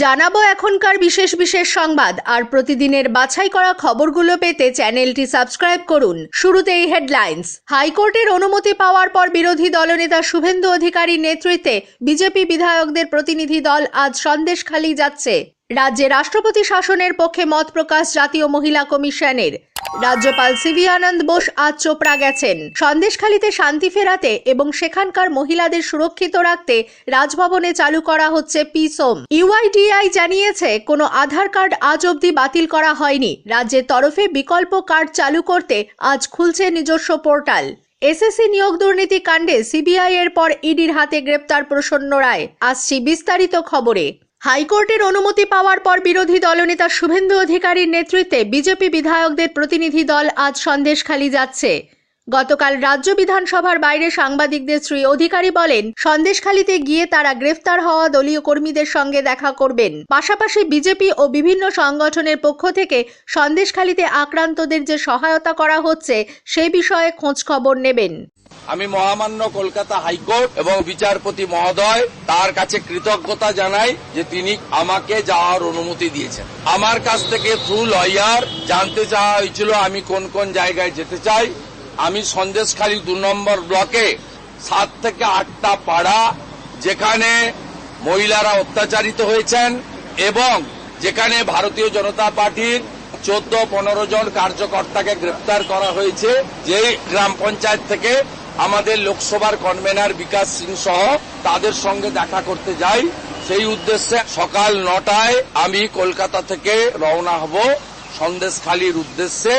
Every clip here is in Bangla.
জানাবো এখনকার বিশেষ বিশেষ সংবাদ আর প্রতিদিনের বাছাই করা খবরগুলো পেতে চ্যানেলটি সাবস্ক্রাইব করুন। শুরুতেই হেডলাইন্স। হাইকোর্টের অনুমতি পাওয়ার পর বিরোধী দলনেতা শুভেন্দু অধিকারীর নেতৃত্বে বিজেপি বিধায়কদের প্রতিনিধি দল আজ সন্দেশখালী যাচ্ছে। রাজ্যে রাষ্ট্রপতি শাসনের পক্ষে মত প্রকাশ জাতীয় মহিলা কমিশনের। রাজ্যপাল সিভি আনন্দ বোস আজ চোপড়া গেছেন। সন্দেশখালীতে শান্তি ফেরাতে এবং সেখানকার মহিলাদের সুরক্ষিত রাখতে রাজভবনে চালু করা হচ্ছে পিসোম। ইউআইডিএআই জানিয়েছে কোনো আধার কার্ড আজ অবধি বাতিল করা হয়নি। রাজ্যের তরফে বিকল্প কার্ড চালু করতে আজ খুলছে নিজস্ব পোর্টাল। এসএসসি নিয়োগ দুর্নীতি কাণ্ডে সিবিআই এর পর ইডির হাতে গ্রেপ্তার প্রসন্ন রায়। আসছি বিস্তারিত খবরে। হাইকোর্টের অনুমতি পাওয়ার পর বিরোধী দলনেতা শুভেন্দু অধিকারীর নেতৃত্বে বিজেপি বিধায়কদের প্রতিনিধি দল আজ সন্দেশখালী যাচ্ছে। গতকাল রাজ্য বিধানসভার বাইরে সাংবাদিকদের শ্রী অধিকারী বলেন, সন্দেশখালীতে গিয়ে তারা গ্রেফতার হওয়া দলীয় কর্মীদের সঙ্গে দেখা করবেন। পাশাপাশি বিজেপি ও বিভিন্ন সংগঠনের পক্ষ থেকে সন্দেশখালীতে আক্রান্তদের যে সহায়তা করা হচ্ছে সে বিষয়ে খোঁজ খবর নেবেন। আমি মহামান্য কলকাতা হাইকোর্ট এবং বিচারপতি মহোদয় তার কাছে কৃতজ্ঞতা জানাই যে তিনি আমাকে যাওয়ার অনুমতি দিয়েছেন। আমার কাছ থেকে থ্রু লয়ার জানতে চাওয়া হয়েছিল আমি কোন কোন জায়গায় যেতে চাই। আমি সন্দেশখালী 2 নম্বর ব্লকে 7 থেকে 8টা পাড়া যেখানে মহিলারা অত্যাচারিত হয়েছেন এবং যেখানে ভারতীয় জনতা পার্টির 14-15 জন কার্যকর্তাকে গ্রেপ্তার করা হয়েছে, যে গ্রাম পঞ্চায়েত থেকে আমাদের লোকসভার কনভেনার বিকাশ সিং সহ তাদের সঙ্গে দেখা করতে যাই। সেই উদ্দেশ্যে সকাল 9টায় আমি কলকাতা থেকে রওনা হব সন্দেশখালীর উদ্দেশ্যে।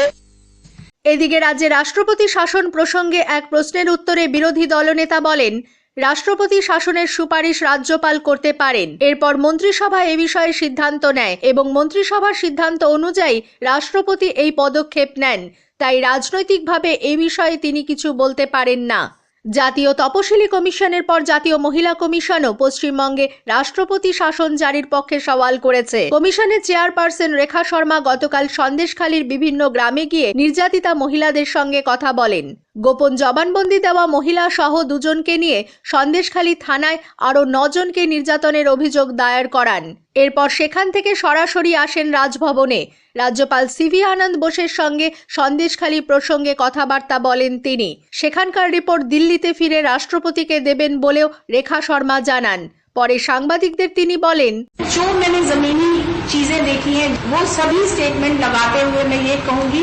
এদিকে রাজ্যে রাষ্ট্রপতি শাসন প্রসঙ্গে এক প্রশ্নের উত্তরে বিরোধী দলনেতা বলেন, রাষ্ট্রপতি শাসনের সুপারিশ রাজ্যপাল করতে পারেন। এরপর মন্ত্রিসভা এ বিষয়ে সিদ্ধান্ত নেয় এবং মন্ত্রিসভার সিদ্ধান্ত অনুযায়ী রাষ্ট্রপতি এই পদক্ষেপ নেন। তাই রাজনৈতিকভাবে এ বিষয়ে তিনি কিছু বলতে পারেন না। জাতীয় তপশিলি কমিশনের পর জাতীয় মহিলা কমিশনও পশ্চিমবঙ্গে রাষ্ট্রপতি শাসন জারির পক্ষে সওয়াল করেছে। কমিশনের চেয়ারপারসন রেখা শর্মা গতকাল সন্দেশখালীর বিভিন্ন গ্রামে গিয়ে নির্যাতিতা মহিলাদের সঙ্গে কথা বলেন। গোপন জবানবন্দি দেওয়া মহিলা সহ 2 জনকে নিয়ে সন্দেশখালী থানায় আরও 9 জনকে নির্যাতনের অভিযোগ দায়ের করান। এরপর সেখান থেকে সরাসরি আসেন রাজভবনে। রাজ্যপাল সিভি আনন্দ বোসের সঙ্গে সন্দেশখালী প্রসঙ্গে কথাবার্তা বলেন তিনি। সেখানকার রিপোর্ট দিল্লিতে ফিরে রাষ্ট্রপতিকে দেবেন বলেও রেখা শর্মা জানান। পরে সাংবাদিকদের তিনি বলেন, जो मैंने जमीनी चीजें देखी हैं वो सभी स्टेटमेंट लगाते हुए मैं ये कहूंगी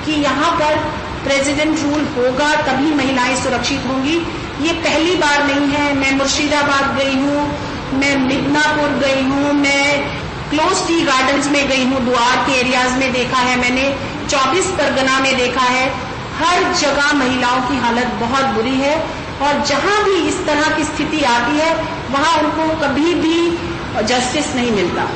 कि यहाँ पर प्रेसिडेंट रूल होगा तभी महिलाएं सुरक्षित होंगी। ये पहली बार नहीं है। मैं मुर्शिदाबाद गई हूँ, मैं मिदनापुर गई हूँ, मैं क्लोज टी गार्डन्स में गई हूँ, द्वार के एरियाज में देखा है, मैंने 24 परगना में देखा है। हर जगह महिलाओं की हालत बहुत बुरी है और जहां भी इस तरह की स्थिति आती है वहां उनको कभी भी जस्टिस नहीं मिलता।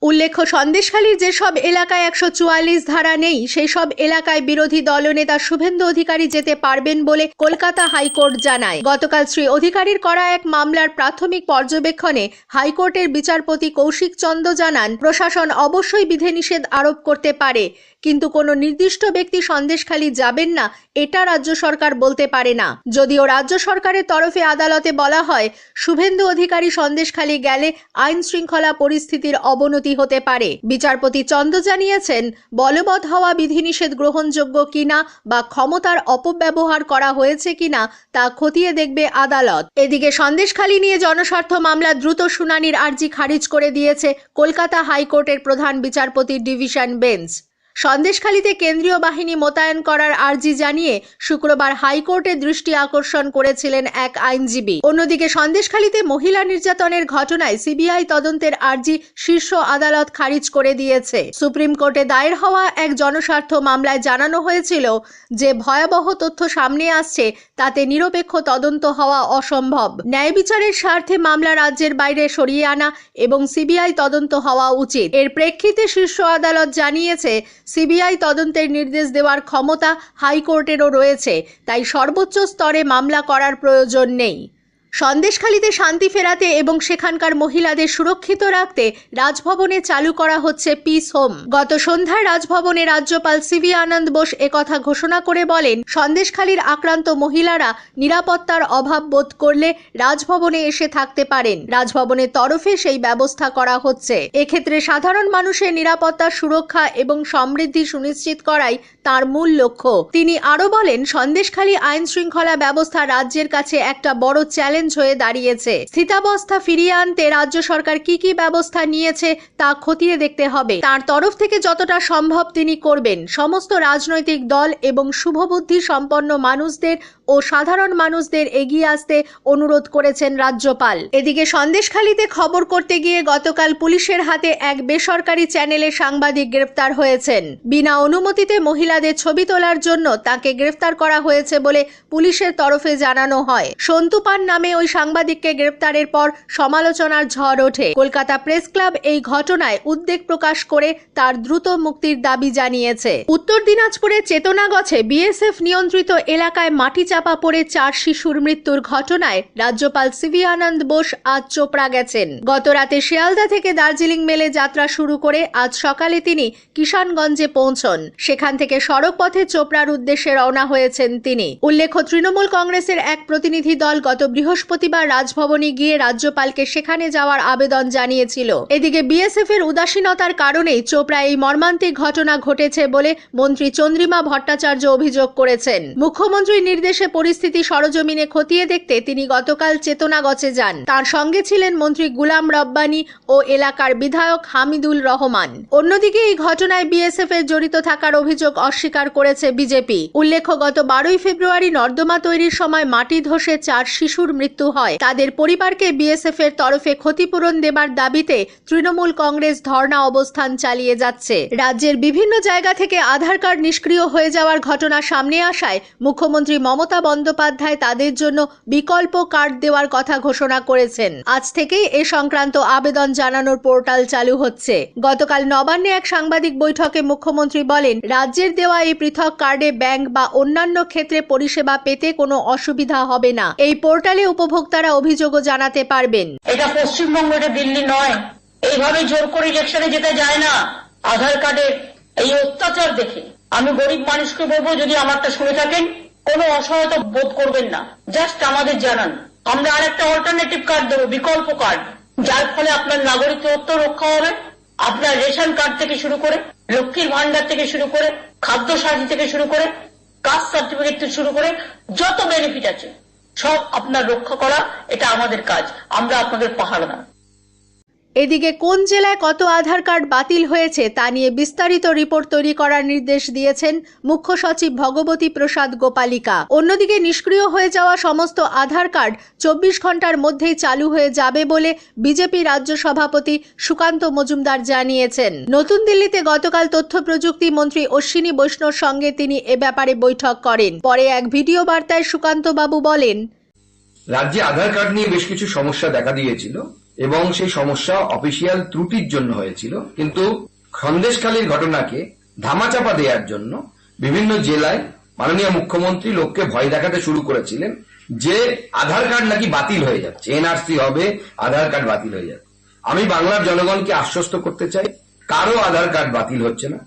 উল্লেখ্য, সন্দেশখালীর যেসব এলাকায় 144 ধারা নেই সেই সব এলাকায় বিরোধী দলনেতা শুভেন্দু অধিকারী যেতে পারবেন বলে কলকাতা হাইকোর্ট জানায়। গতকাল শ্রী অধিকারীর করা এক মামলার প্রাথমিক পর্যবেক্ষণে হাইকোর্টের বিচারপতি কৌশিক চন্দ্র জানান, প্রশাসন অবশ্যই বিধিনিষেধ আরোপ করতে পারে, কিন্তু কোনো নির্দিষ্ট ব্যক্তি সন্দেশখালী যাবেন না এটা রাজ্য সরকার বলতে পারে না। যদিও রাজ্য সরকারের তরফে আদালতে বলা হয়, শুভেন্দু অধিকারী সন্দেশখালী গেলে আইন শৃঙ্খলা পরিস্থিতির অবনতি হতে পারে। বিচারপতি চন্দ্র জানিয়েছেন, বলবৎ হওয়া বিধিনিষেধ গ্রহণযোগ্য কিনা বা ক্ষমতার অপব্যবহার করা হয়েছে কিনা তা খতিয়ে দেখবে আদালত। এদিকে সন্দেশখালী নিয়ে জনস্বার্থ মামলা দ্রুত শুনানির আর্জি খারিজ করে দিয়েছে কলকাতা হাইকোর্টের প্রধান বিচারপতির ডিভিশন বেঞ্চ। সন্দেশখালীতে কেন্দ্রীয় বাহিনী মোতায়েন করার আর্জি জানিয়ে শুক্রবার হাইকোর্টের দৃষ্টি আকর্ষণ করেছিলেন এক আইনজীবী। অন্যদিকে সন্দেশখালীতে মহিলা নির্যাতনের ঘটনায় সিবিআই তদন্তের আর্জি শীর্ষ আদালত খারিজ করে দিয়েছে। সুপ্রিম কোর্টে দায়ের হওয়া এক জনস্বার্থ মামলায় জানানো হয়েছিল যে ভয়াবহ তথ্য সামনে আসছে তাতে নিরপেক্ষ তদন্ত হওয়া অসম্ভব। ন্যায় বিচারের স্বার্থে মামলা রাজ্যের বাইরে সরিয়ে আনা এবং সিবিআই তদন্ত হওয়া উচিত। এর প্রেক্ষিতে শীর্ষ আদালত জানিয়েছে, সিবিআই তদন্তের নির্দেশ দেওয়ার ক্ষমতা হাইকোর্টেরও রয়েছে, তাই সর্বোচ্চ স্তরে মামলা করার প্রয়োজন নেই। সন্দেশখালীতে শান্তি ফেরাতে এবং সেখানকার মহিলাদের সুরক্ষিত রাখতে রাজভবনে চালু করা হচ্ছে পিস হোম। গত সন্ধ্যায় রাজভবনে রাজ্যপাল সিভি আনন্দ বোস একথা ঘোষণা করে বলেন, সন্দেশখালীর আক্রান্ত মহিলারা নিরাপত্তার অভাব বোধ করলে রাজভবনে এসে থাকতে পারেন। রাজভবনের তরফে সেই ব্যবস্থা করা হচ্ছে। এক্ষেত্রে সাধারণ মানুষের নিরাপত্তা, সুরক্ষা এবং সমৃদ্ধি সুনিশ্চিত করাই তার মূল লক্ষ্য। তিনি আরো বলেন, সন্দেশখালী আইন শৃঙ্খলা ব্যবস্থা রাজ্যের কাছে একটা বড় চ্যালেঞ্জ হয়ে দাঁড়িয়েছে। স্থিতাবস্থা ফিরিয়ে আনতে রাজ্য সরকার কি ব্যবস্থা নিয়েছে তা খতিয়ে দেখতে হবে। তার তরফ থেকে যতটা সম্ভব তিনি করবেন। সমস্ত রাজনৈতিক দল এবং শুভবুদ্ধি সম্পন্ন মানুষদের ও সাধারণ মানুষদের এগিয়ে আসতে অনুরোধ করেছেন রাজ্যপাল। এদিকে সন্দেশখালীতে খবর করতে গিয়ে গতকাল পুলিশের হাতে এক বেসরকারি চ্যানেলের সাংবাদিক গ্রেফতার হয়েছেন। বিনা অনুমতিতে মহিলাদের ছবি তোলার জন্য তাকে গ্রেফতার করা হয়েছে বলে পুলিশের তরফে জানানো হয়। সন্তু পান নামে ওই সাংবাদিককে গ্রেফতারের পর সমালোচনার ঝড় ওঠে। কলকাতা প্রেস ক্লাব এই ঘটনায় উদ্বেগ প্রকাশ করে তার দ্রুত মুক্তির দাবি জানিয়েছে। উত্তর দিনাজপুরের চেতনাগছে বিএসএফ নিয়ন্ত্রিত এলাকায় মাটি চাপা পড়ে 4 শিশুর মৃত্যুর ঘটনায় রাজ্যপাল সিভি আনন্দ বোস আজ চোপড়া গেছেন। গত রাতে শিয়ালদা থেকে দার্জিলিং মেলে যাত্রা শুরু করে আজ সকালে তিনি কিষানগঞ্জে পৌঁছন। সেখান থেকে সড়ক পথে চোপড়ার উদ্দেশ্যে রওনা হয়েছেন তিনি। উল্লেখ্য, তৃণমূল কংগ্রেসের এক প্রতিনিধি দল গত বৃহস্পতিবার রাজভবনে গিয়ে রাজ্যপালকে সেখানে যাওয়ার আবেদন জানিয়েছিল। এদিকে বিএসএফ এর উদাসীনতার কারণেই চোপড়ায় এই মর্মান্তিক ঘটনা ঘটেছে বলে মন্ত্রী চন্দ্রিমা ভট্টাচার্য অভিযোগ করেছেন। মুখ্যমন্ত্রীর নির্দেশে পরিস্থিতি সরজমিনে খতিয়ে দেখতে তিনি গতকাল চেতনাগছে যান। তার সঙ্গে ছিলেন মন্ত্রী গুলাম রব্বানী ও এলাকার বিধায়ক হামিদুল রহমান। অন্যদিকে এই ঘটনায় বিএসএফ এর জড়িত থাকার অভিযোগ অস্বীকার করেছে বিজেপি। উল্লেখ্য, গত 12 ফেব্রুয়ারি নর্দমা তৈরির সময় মাটি ধসে 4 শিশুর মৃত্যু হয়। তাদের পরিবারকে বিএসএফ এর তরফে ক্ষতিপূরণ দেবার দাবিতে তৃণমূল কংগ্রেস ধর্ণা অবস্থান চালিয়ে যাচ্ছে। রাজ্যের বিভিন্ন জায়গা থেকে আধার কার্ড নিষ্ক্রিয় হয়ে যাওয়ার ঘটনা সামনে আসায় মুখ্যমন্ত্রী মমতা বন্দ্যোপাধ্যায় তাদের জন্য বিকল্প কার্ড দেওয়ার কথা ঘোষণা করেছেন। আজ থেকেই এ সংক্রান্ত আবেদন জানানোর পোর্টাল চালু হচ্ছে। গতকাল নবান্নে এক সাংবাদিক বৈঠকে মুখ্যমন্ত্রী বলেন, রাজ্যের দেওয়া এই পৃথক কার্ডে ব্যাংক বা অন্যান্য ক্ষেত্রে পরিষেবা পেতে কোনো অসুবিধা হবে না। এই পোর্টালে উপভোক্তারা অভিযোগও জানাতে পারবেন। এটা পশ্চিমবঙ্গ, এটা দিল্লি নয়। এইভাবে জোর করে ইলেকশনে যেতে যায় না। আধার কার্ডের এই অত্যাচার দেখে আমি গরিব মানুষকে বলবো, যদি আমারটা শুনে থাকেন, কোনো অসহায়তা বোধ করবেন না, জাস্ট আমাদের জানান। আমরা আরেকটা অল্টারনেটিভ কার্ড দেবো, বিকল্প কার্ড, যার ফলে আপনার নাগরিকত্ব রক্ষা হবে। আপনার রেশন কার্ড থেকে শুরু করে, লক্ষ্মীর ভান্ডার থেকে শুরু করে, খাদ্য সাথী থেকে শুরু করে, কাস্ট সার্টিফিকেট থেকে শুরু করে যত বেনিফিট আছে সব আপনার রক্ষা করা, এটা আমাদের কাজ। আমরা আপনাদের পাহাড় না। এদিকে কোন জেলায় কত আধার কার্ড বাতিল হয়েছে তা নিয়ে বিস্তারিত রিপোর্ট তৈরি করার নির্দেশ দিয়েছেন মুখ্য সচিব ভগবতী প্রসাদ গোপালিকা। অন্যদিকে নিষ্ক্রিয় হয়ে যাওয়া সমস্ত আধার কার্ড 24 ঘন্টার মধ্যেই চালু হয়ে যাবে বলে বিজেপি রাজ্য সভাপতি সুকান্ত মজুমদার জানিয়েছেন। নতুন দিল্লিতে গতকাল তথ্য প্রযুক্তি মন্ত্রী অশ্বিনী বৈষ্ণর সঙ্গে তিনি এ ব্যাপারে বৈঠক করেন। পরে এক ভিডিও বার্তায় সুকান্ত বাবু বলেন, রাজ্যে আধার কার্ড নিয়ে বেশ কিছু সমস্যা দেখা দিয়েছিল এবং সেই সমস্যা অফিসিয়াল ত্রুটির জন্য হয়েছিল। কিন্তু সন্দেশখালীর ঘটনাকে ধামাচাপা দেওয়ার জন্য বিভিন্ন জেলায় মাননীয় মুখ্যমন্ত্রী লোককে ভয় দেখাতে শুরু করেছিলেন যে আধার কার্ড নাকি বাতিল হয়ে যাচ্ছে, এনআরসি হবে, আধার কার্ড বাতিল হয়ে যাচ্ছে। আমি বাংলার জনগণকে আশ্বস্ত করতে চাই, কারো আধার কার্ড বাতিল হচ্ছে না।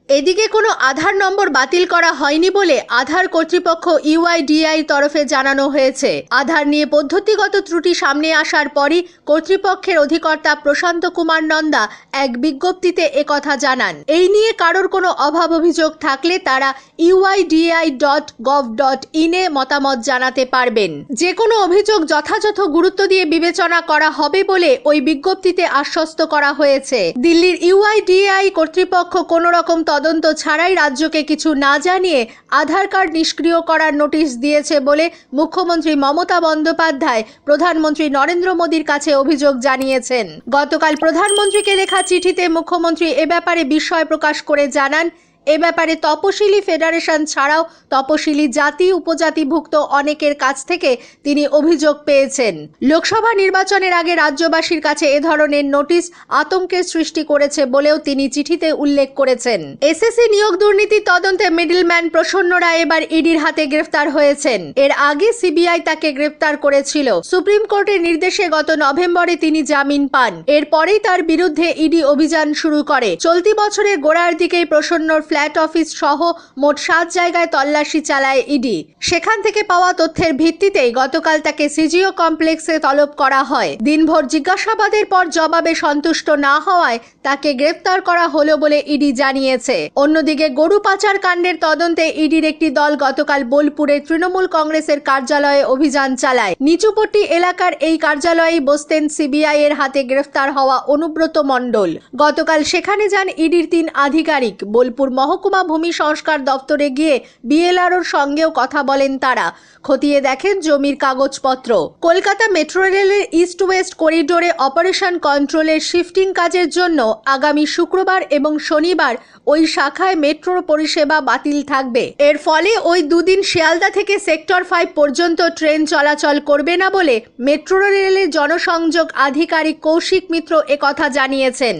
এদিকে কোনো আধার নম্বর বাতিল করা হয়নি বলে আধার কর্তৃপক্ষ ইউআইডিএআই তরফে জানানো হয়েছে। আধার নিয়ে পদ্ধতিগত ত্রুটি সামনে আসার পরই কর্তৃপক্ষের অধিকর্তা প্রশান্ত কুমার নন্দা এক বিজ্ঞপ্তিতে একথা জানান। এই নিয়ে কারোর কোনো অভাব অভিযোগ থাকলে তারা uidi.gov.in এ মতামত জানাতে পারবেন। যে কোনো অভিযোগ যথাযথ গুরুত্ব দিয়ে বিবেচনা করা হবে বলে ওই বিজ্ঞপ্তিতে আশ্বস্ত করা হয়েছে। দিল্লির ইউআইডিএআই কর্তৃপক্ষ কোনো রকম তদন্ত ছাড়াই রাজ্যকে কিছু না জানিয়ে আধার কার্ড নিষ্ক্রিয় করার নোটিশ দিয়েছে বলে মুখ্যমন্ত্রী মমতা বন্দ্যোপাধ্যায় প্রধানমন্ত্রী নরেন্দ্র মোদীর কাছে অভিযোগ জানিয়েছেন। গতকাল প্রধানমন্ত্রীকে লেখা চিঠিতে মুখ্যমন্ত্রী এ ব্যাপারে বিস্ময় প্রকাশ করে জানান, এ ব্যাপারে তপশিলি ফেডারেশন ছাড়াও তপশিলি জাতি উপজাতিভুক্ত অনেকের কাছ থেকে তিনি অভিযোগ পেয়েছেন। লোকসভা নির্বাচনের আগে রাজ্যবাসীর কাছে এ ধরনের নোটিশ আতঙ্কের সৃষ্টি করেছে বলেও তিনি চিঠিতে উল্লেখ করেছেন। এসএসসি নিয়োগ দুর্নীতি তদন্তে মিডলম্যান প্রসন্ন রায় এবার ইডির হাতে গ্রেফতার হয়েছেন। এর আগে সিবিআই তাকে গ্রেফতার করেছিল। সুপ্রিম কোর্টের নির্দেশে গত নভেম্বরে তিনি জামিন পান। এরপরেই তার বিরুদ্ধে ইডি অভিযান শুরু করে। চলতি বছরের গোড়ার দিকেই প্রসন্নর ফ্ল্যাট অফিস সহ মোট 7 জায়গায় তল্লাশি চালায় ইডি। সেখান থেকে পাওয়া তথ্যের ভিত্তিতেই গতকাল তাকে সিজিও কমপ্লেক্সে তলব করা হয়। দিনভর জিজ্ঞাসাবাদের পর জবাবে সন্তুষ্ট না হওয়ায় তাকে গ্রেফতার করা হলো বলে ইডি জানিয়েছে। অন্যদিকে গরু পাচার কাণ্ডের তদন্তে ইডির একটি দল গতকাল বোলপুরের তৃণমূল কংগ্রেসের কার্যালয়ে অভিযান চালায়। নিচুপট্টি এলাকার এই কার্যালয়েই বসতেন সিবিআই এর হাতে গ্রেফতার হওয়া অনুব্রত মণ্ডল। গতকাল সেখানে যান ইডির 3 আধিকারিক। বোলপুর মহকুমা ভূমি সংস্কার দপ্তরে গিয়ে বিএলআরওর সঙ্গেও কথা বলেন তারা। খতিয়ে দেখেন জমির কাগজপত্র। কলকাতা মেট্রো রেলের ইস্ট ওয়েস্ট করিডোরে অপারেশন কন্ট্রোলের শিফটিং কাজের জন্য আগামী শুক্রবার এবং শনিবার ওই শাখায় মেট্রো পরিষেবা বাতিল থাকবে। এর ফলে ওই দুদিন শিয়ালদা থেকে সেক্টর 5 পর্যন্ত ট্রেন চলাচল করবে না বলে মেট্রো রেলের জনসংযোগ আধিকারিক কৌশিক মিত্র একথা জানিয়েছেন।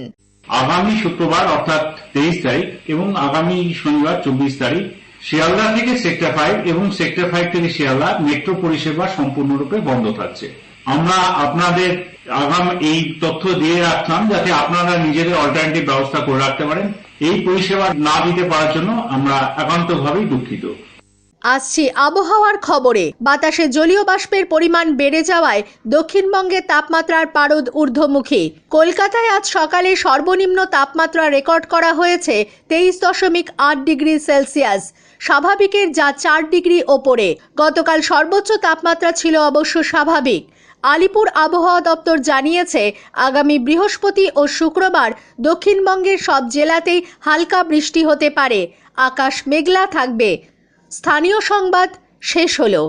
আগামী শুক্রবার অর্থাৎ 23 তারিখ এবং আগামী শনিবার 24 তারিখ শিয়ালদা থেকে সেক্টর 5 এবং সেক্টর 5 থেকে শিয়ালদা মেট্রো পরিষেবা সম্পূর্ণরূপে বন্ধ থাকছে। আমরা আপনাদের এই তথ্য দিয়ে রাখলাম যাতে আপনারা নিজেদের অল্টারনেটিভ ব্যবস্থা করে রাখতে পারেন। এই পরিষেবা না দিতে পারার জন্য আমরা একান্তভাবেই দুঃখিত। আসছি আবহাওয়ার খবরে। বাতাসে জলীয় বাষ্পের পরিমাণ বেড়ে যাওয়ায় দক্ষিণবঙ্গে তাপমাত্রার পারদ ঊর্ধ্বমুখী। কলকাতায় আজ সকালে সর্বনিম্ন তাপমাত্রা রেকর্ড করা হয়েছে 23.8 ডিগ্রি সেলসিয়াস, স্বাভাবিকের যা 4 ডিগ্রি ওপরে। গতকাল সর্বোচ্চ তাপমাত্রা ছিল অবশ্য স্বাভাবিক। আলিপুর আবহাওয়া দপ্তর জানিয়েছে আগামী বৃহস্পতি ও শুক্রবার দক্ষিণবঙ্গের সব জেলাতেই হালকা বৃষ্টি হতে পারে। আকাশ মেঘলা থাকবে। স্থানীয় সংবাদ শেষ হলো।